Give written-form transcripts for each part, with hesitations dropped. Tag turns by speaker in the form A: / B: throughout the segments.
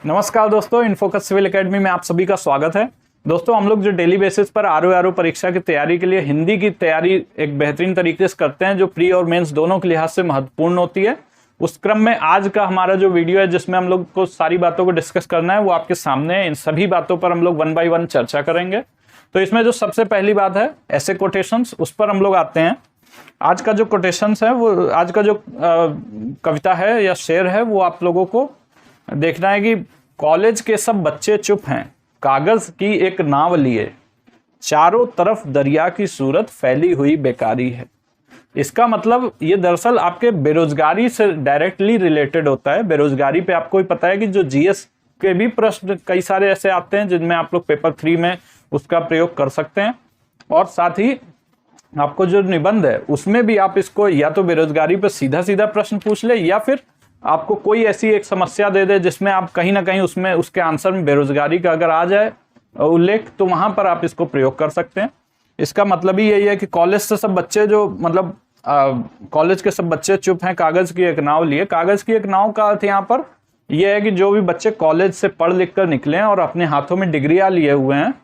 A: नमस्कार दोस्तों, इन्फोकस civil academy में आप सभी का स्वागत है। दोस्तों, हम लोग जो डेली बेसिस पर आरओ परीक्षा की तैयारी के लिए हिंदी की तैयारी एक बेहतरीन तरीके से करते हैं, जो प्री और मेंस दोनों के लिहाज से महत्वपूर्ण होती है। उस क्रम में आज का हमारा जो वीडियो है जिसमें हम लोग को सारी बातों को डिस्कस करना है वो आपके सामने है। इन सभी बातों पर हम लोग 1 बाय 1 चर्चा करेंगे। तो इसमें जो सबसे पहली बात है ऐसे कोटेशंस, उस पर हम लोग आते हैं। आज का जो कोटेशंस है वो आज का जो कविता है या शेर है वो आप लोगों को देखना है कि कॉलेज के सब बच्चे चुप हैं, कागज की एक नाव लिए, चारों तरफ दरिया की सूरत फैली हुई बेकारी है। इसका मतलब ये दरअसल आपके बेरोजगारी से डायरेक्टली रिलेटेड होता है। बेरोजगारी पे आपको ही पता है कि जो जीएस के भी प्रश्न कई सारे ऐसे आते हैं जिनमें आप लोग पेपर 3 में उसका प्रयोग कर सकते हैं। और साथ ही आपको जो निबंध है उसमें भी आप इसको या तो बेरोजगारी पे सीधा सीधा प्रश्न पूछ ले या फिर आपको कोई ऐसी एक समस्या दे दे जिसमें आप कहीं ना कहीं उसमें उसके आंसर में बेरोजगारी का अगर आ जाए उल्लेख, तो वहां पर आप इसको प्रयोग कर सकते हैं। इसका मतलब ही यही है कि कॉलेज से सब बच्चे जो मतलब कॉलेज के सब बच्चे चुप हैं, कागज की एक नाव लिए। कागज की एक नाव का अर्थ यहाँ पर यह है कि जो भी बच्चे कॉलेज से पढ़ लिख कर निकले हैं और अपने हाथों में डिग्रियां लिए हुए हैं,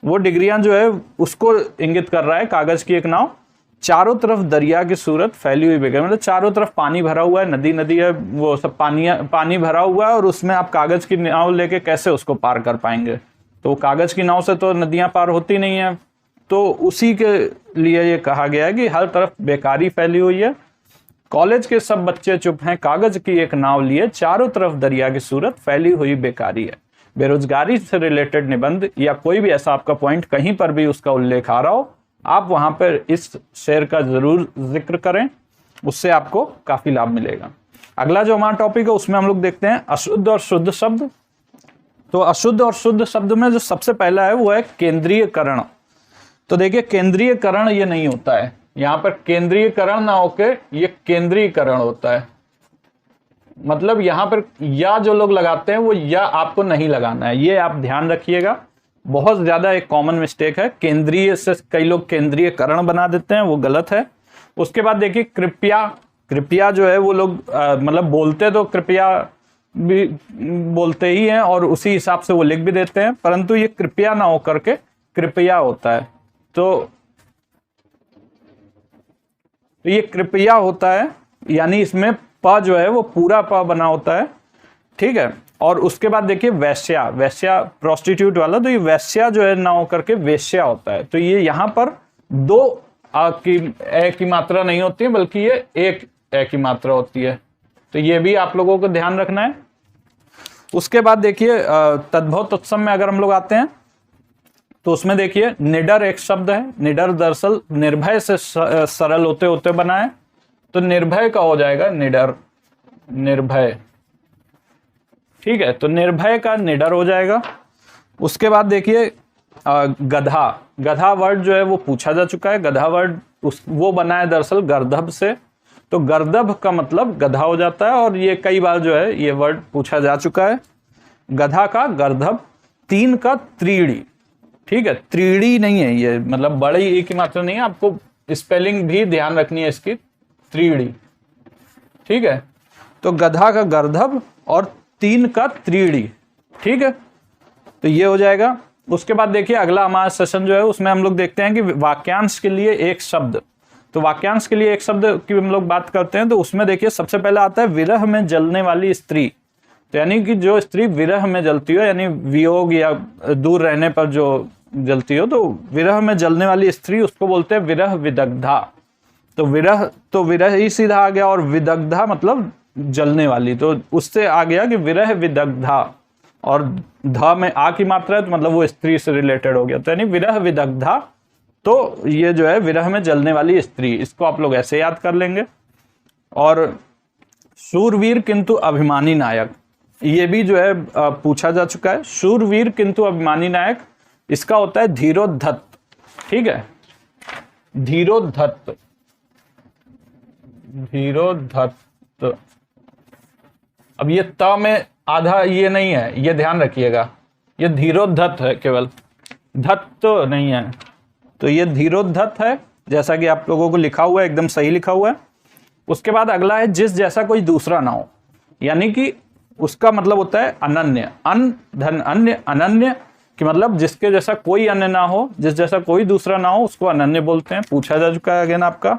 A: वो डिग्रियां जो है उसको इंगित कर रहा है कागज की एक नाव। चारों तरफ दरिया की सूरत फैली हुई बेकारी, मतलब चारों तरफ पानी भरा हुआ है, नदी नदी है, वो सब पानी भरा हुआ है और उसमें आप कागज की नाव लेके कैसे उसको पार कर पाएंगे। तो कागज की नाव से तो नदियां पार होती नहीं है। तो उसी के लिए ये कहा गया है कि हर तरफ बेकारी फैली हुई है, कॉलेज के सब बच्चे चुप हैं, कागज की एक नाव लिए, चारों तरफ दरिया की सूरत फैली हुई बेकारी है। बेरोजगारी से रिलेटेड निबंध या कोई भी ऐसा आपका पॉइंट कहीं पर भी उसका उल्लेख आ रहा हो, आप वहां पर इस शेर का जरूर जिक्र करें, उससे आपको काफी लाभ मिलेगा। अगला जो हमारा टॉपिक है उसमें हम लोग देखते हैं अशुद्ध और शुद्ध शब्द। तो अशुद्ध और शुद्ध शब्द में जो सबसे पहला है वो है केंद्रीयकरण। तो देखिए, केंद्रीयकरण ये नहीं होता है, यहां पर केंद्रीयकरण ना होके ये केंद्रीकरण होता है। मतलब यहां पर या जो लोग लगाते हैं वो या आपको नहीं लगाना है, ये आप ध्यान रखिएगा। बहुत ज्यादा एक कॉमन मिस्टेक है, केंद्रीय से कई लोग केंद्रीयकरण बना देते हैं, वो गलत है। उसके बाद देखिए कृपया, कृपया जो है वो लोग मतलब बोलते तो कृपया भी बोलते ही हैं और उसी हिसाब से वो लिख भी देते हैं, परंतु ये कृपया ना होकर के कृपया होता है। तो ये कृपया होता है, यानी इसमें प जो है वो पूरा प बना होता है, ठीक है। और उसके बाद देखिए वैश्या, वैश्या प्रोस्टिट्यूट वाला, तो ये वैश्या जो है ना होकर के वेश्या होता है। तो ये यहां पर दो ए की मात्रा नहीं होती है, बल्कि ये एक ए की मात्रा होती है। तो ये भी आप लोगों को ध्यान रखना है। उसके बाद देखिए तद्भव तत्सम में अगर हम लोग आते हैं तो उसमें देखिए निडर एक शब्द है। निडर दरअसल निर्भय से सरल होते होते बना है, तो निर्भय का हो जाएगा निडर, निर्भय, ठीक है। तो निर्भय का निडर हो जाएगा। उसके बाद देखिए गधा, गधा वर्ड जो है वो पूछा जा चुका है। गधा वर्ड वो बना है दरअसल गर्दभ से, तो गर्दभ का मतलब गधा हो जाता है और ये कई बार जो है ये वर्ड पूछा जा चुका है। गधा का गर्दभ, तीन का त्रीड़ी, ठीक है। त्रीड़ी नहीं है ये, मतलब बड़ी एक की मात्रा नहीं है, आपको स्पेलिंग भी ध्यान रखनी है इसकी, त्रीड़ी, ठीक है। तो गधा का गर्दभ और तीन का त्रीड़ी, ठीक है। तो ये हो जाएगा। उसके बाद देखिए अगला हमारा सेशन जो है उसमें हम लोग देखते हैं कि वाक्यांश के लिए एक शब्द। तो वाक्यांश के लिए एक शब्द की हम लोग बात करते हैं, तो उसमें देखिए सबसे पहले आता है विरह में जलने वाली स्त्री। तो यानी कि जो स्त्री विरह में जलती हो, यानी वियोग या दूर रहने पर जो जलती हो, तो विरह में जलने वाली स्त्री उसको बोलते हैं विरह विदग्धा। तो विरह ही सीधा आ गया और विदग्धा मतलब जलने वाली, तो उससे आ गया कि विरह विदग्धा, और ध में आ की मात्रा है तो मतलब वो स्त्री से रिलेटेड हो गया, तो यानी विरह विदग्धा। तो ये जो है विरह में जलने वाली स्त्री, इसको आप लोग ऐसे याद कर लेंगे। और शूरवीर किंतु अभिमानी नायक, ये भी जो है पूछा जा चुका है। शूरवीर किंतु अभिमानी नायक, इसका होता है धीरोद्धत, ठीक है, धीरोद्धत, धीरोद्धत। अब ये त में आधा ये नहीं है, ये ध्यान रखिएगा, ये धीरोद्धत है, केवल धत तो नहीं है, तो ये धीरोद्धत है, जैसा कि आप लोगों को लिखा हुआ है, एकदम सही लिखा हुआ है। उसके बाद अगला है जिस जैसा कोई दूसरा ना हो, यानी कि उसका मतलब होता है अनन्य। अन धन अन्य, अनन्य कि मतलब जिसके जैसा कोई अन्य ना हो, जिस जैसा कोई दूसरा ना हो, उसको अनन्य बोलते हैं। पूछा जा चुका है अगेन आपका,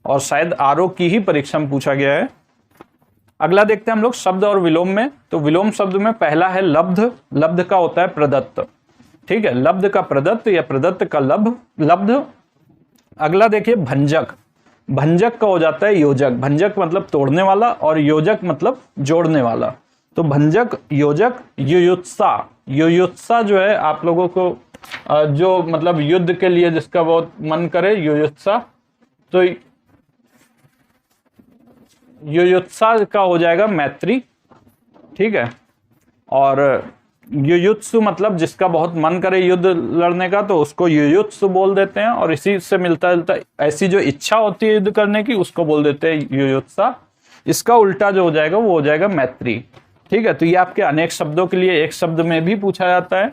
A: और शायद आरओ की ही परीक्षा में पूछा गया है। अगला देखते हैं हम लोग शब्द और विलोम में। तो विलोम शब्द में पहला है लब्ध। लब्ध का होता है प्रदत्त, ठीक है, लब्ध का प्रदत्त या प्रदत्त का लब्ध। अगला देखिए भंजक। भंजक का हो जाता है योजक। भंजक मतलब तोड़ने वाला और योजक मतलब जोड़ने वाला। तो भंजक, योजक, युयुत्सा। युयुत्सा जो है आप लोगों को जो मतलब युद्ध के लिए जिसका बहुत मन करे, युयुत्सा, तो युयुत्सा का हो जाएगा मैत्री, ठीक है। और युयुत्सु मतलब जिसका बहुत मन करे युद्ध लड़ने का, तो उसको युयुत्सु बोल देते हैं। और इसी से मिलता जुलता ऐसी जो इच्छा होती है युद्ध करने की, उसको बोल देते हैं युयुत्सा। इसका उल्टा जो हो जाएगा वो हो जाएगा मैत्री, ठीक है। तो ये आपके अनेक शब्दों के लिए एक शब्द में भी पूछा जाता है।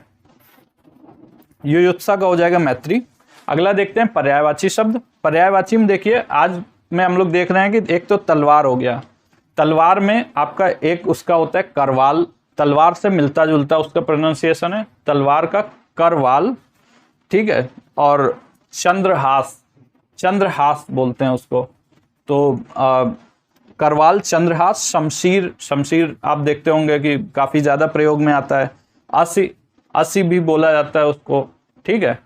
A: युयुत्सा का हो जाएगा मैत्री। अगला देखते हैं पर्यायवाची शब्द। पर्यायवाची में देखिए आज में हम लोग देख रहे हैं कि एक तो तलवार हो गया। तलवार में आपका एक उसका होता है करवाल, तलवार से मिलता जुलता उसका प्रोनाउंसिएशन है, तलवार का करवाल, ठीक है। और चंद्रहास, चंद्रहास बोलते हैं उसको। तो करवाल, चंद्रहास, शमशीर। शमशीर आप देखते होंगे कि काफी ज्यादा प्रयोग में आता है। असी, असी भी बोला जाता है उसको, ठीक है।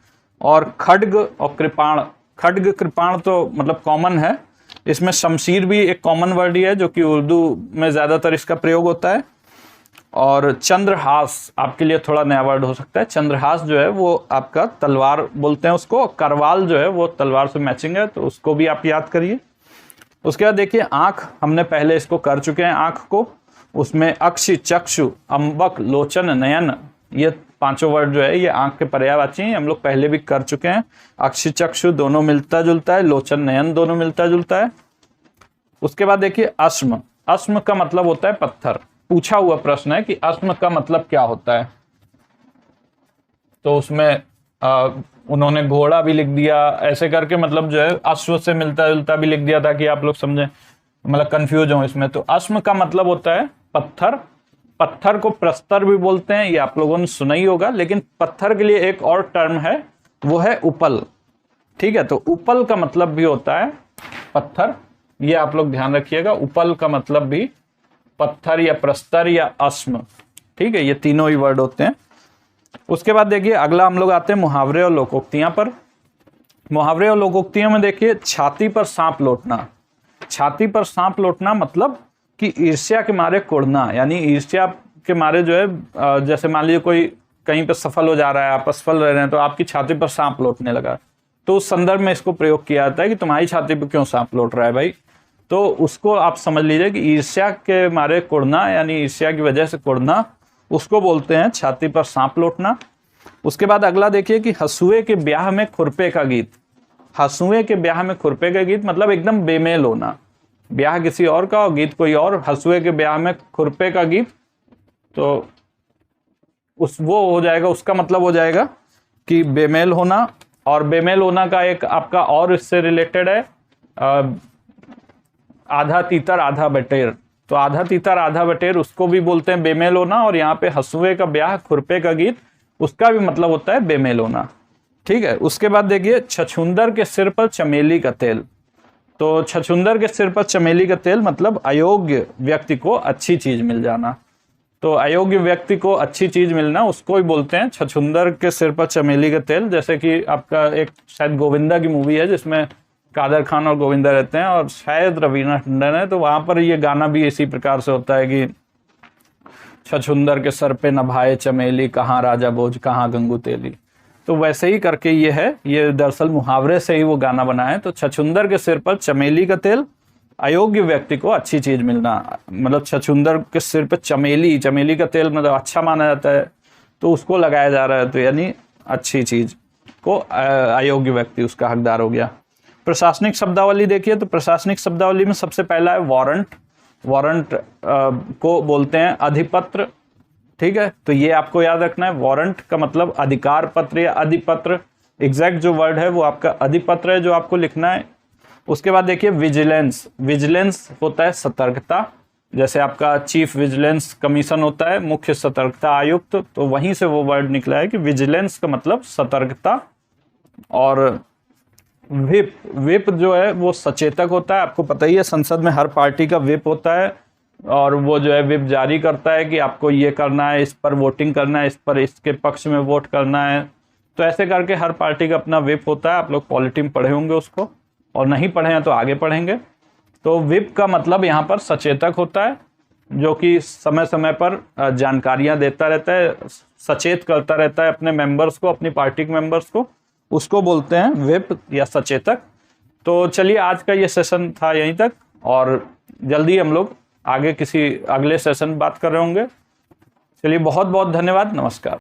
A: और खड्ग और कृपाण। खड्ग कृपाण तो मतलब कॉमन है, इसमें शमशीर भी एक कॉमन वर्ड ही है जो कि उर्दू में ज्यादातर इसका प्रयोग होता है। और चंद्रहास आपके लिए थोड़ा नया वर्ड हो सकता है। चंद्रहास जो है वो आपका तलवार बोलते हैं उसको। करवाल जो है वो तलवार से मैचिंग है, तो उसको भी आप याद करिए। उसके बाद देखिए आंख, हमने पहले इसको कर चुके हैं आंख को। उसमें अक्षि, चक्षु, अम्बक, लोचन, नयन, ये पांचों वर्ड जो है ये आंख के पर्यायवाची हैं, हम लोग पहले भी कर चुके हैं। अक्षि चक्षु दोनों मिलता जुलता है, लोचन नयन दोनों मिलता जुलता है। उसके बाद देखिए अश्म। अश्म का मतलब होता है पत्थर। पूछा हुआ प्रश्न है कि अश्म का मतलब क्या होता है, तो उसमें उन्होंने घोड़ा भी लिख दिया, ऐसे करके मतलब जो है अश्व से मिलता जुलता भी लिख दिया ताकि आप लोग समझे, मतलब कंफ्यूज हो इसमें। तो अश्म का मतलब होता है पत्थर। पत्थर को प्रस्तर भी बोलते हैं, ये आप लोगों ने सुना ही होगा। लेकिन पत्थर के लिए एक और टर्म है, वो है उपल, ठीक है। तो उपल का मतलब भी होता है पत्थर, ये आप लोग ध्यान रखिएगा। उपल का मतलब भी पत्थर या प्रस्तर या अश्म, ठीक है। ये तीनों ही वर्ड होते हैं। उसके बाद देखिए अगला हम लोग आते हैं मुहावरे और लोकोक्तियां पर। मुहावरे और लोकोक्तियों में देखिए छाती पर सांप लौटना। छाती पर सांप लौटना मतलब कि ईर्ष्या के मारे कुड़ना, यानी ईर्ष्या के मारे जो है जैसे मान लीजिए कोई कहीं पर सफल हो जा रहा है, आप असफल रह रहे हैं, तो आपकी छाती पर सांप लौटने लगा, तो उस संदर्भ में इसको प्रयोग किया जाता है कि तुम्हारी छाती पर क्यों सांप लौट रहा है भाई। तो उसको आप समझ लीजिए कि ईर्ष्या के मारे कुड़ना, यानी ईर्ष्या की वजह से कुड़ना, उसको बोलते हैं छाती पर सांप लौटना। उसके बाद अगला देखिए कि हंसुए के ब्याह में खुरपे का गीत। हंसुए के ब्याह में खुरपे का गीत मतलब एकदम बेमेल होना, ब्याह किसी और का और गीत कोई और, हंसुए के ब्याह में खुरपे का गीत, तो वो हो जाएगा, उसका मतलब हो जाएगा कि बेमेल होना। और बेमेल होना का एक आपका और इससे रिलेटेड है आधा तीतर आधा बटेर। तो आधा तीतर आधा बटेर उसको भी बोलते हैं बेमेल होना, और यहाँ पे हंसुए का ब्याह खुरपे का गीत, उसका भी मतलब होता है बेमेल होना, ठीक है। उसके बाद देखिए छछूंदर के सिर पर चमेली का तेल। तो छछूंदर के सिर पर चमेली का तेल मतलब अयोग्य व्यक्ति को अच्छी चीज मिल जाना। तो अयोग्य व्यक्ति को अच्छी चीज मिलना उसको ही बोलते हैं छछूंदर के सिर पर चमेली का तेल। जैसे कि आपका एक शायद गोविंदा की मूवी है जिसमें कादर खान और गोविंदा रहते हैं और शायद रवीना टंडन है, तो वहां पर ये गाना भी इसी प्रकार से होता है कि छछूंदर के सर पे नभाए चमेली, कहाँ राजा भोज कहाँ गंगू तेली। तो वैसे ही करके ये है, ये दरअसल मुहावरे से ही वो गाना बना है। तो छछूंदर के सिर पर चमेली का तेल, अयोग्य व्यक्ति को अच्छी चीज मिलना, मतलब छछूंदर के सिर पर चमेली, चमेली का तेल मतलब अच्छा माना जाता है, तो उसको लगाया जा रहा है, तो यानी अच्छी चीज को अयोग्य व्यक्ति उसका हकदार हो गया। प्रशासनिक शब्दावली देखिए, तो प्रशासनिक शब्दावली में सबसे पहला है वारंट। वारंट को बोलते हैं अधिपत्र, ठीक है। तो ये आपको याद रखना है, वारंट का मतलब अधिकार पत्र या अधिपत्र। एग्जैक्ट जो वर्ड है वो आपका अधिपत्र है जो आपको लिखना है। उसके बाद देखिए विजिलेंस। विजिलेंस होता है सतर्कता, जैसे आपका चीफ विजिलेंस कमीशन होता है, मुख्य सतर्कता आयुक्त, तो वहीं से वो वर्ड निकला है कि विजिलेंस का मतलब सतर्कता। और विप जो है वो सचेतक होता है। आपको पता ही है संसद में हर पार्टी का विप होता है और वो जो है विप जारी करता है कि आपको ये करना है, इस पर वोटिंग करना है, इस पर इसके पक्ष में वोट करना है। तो ऐसे करके हर पार्टी का अपना विप होता है। आप लोग पॉलिटी में पढ़े होंगे उसको, और नहीं पढ़े हैं तो आगे पढ़ेंगे। तो विप का मतलब यहाँ पर सचेतक होता है, जो कि समय समय पर जानकारियां देता रहता है, सचेत करता रहता है अपने मेंबर्स को, अपनी पार्टी के मेंबर्स को, उसको बोलते हैं विप या सचेतक। तो चलिए आज का ये सेशन था यहीं तक, और जल्दी हम लोग आगे किसी अगले सेशन बात कर रहे होंगे। चलिए बहुत बहुत धन्यवाद, नमस्कार।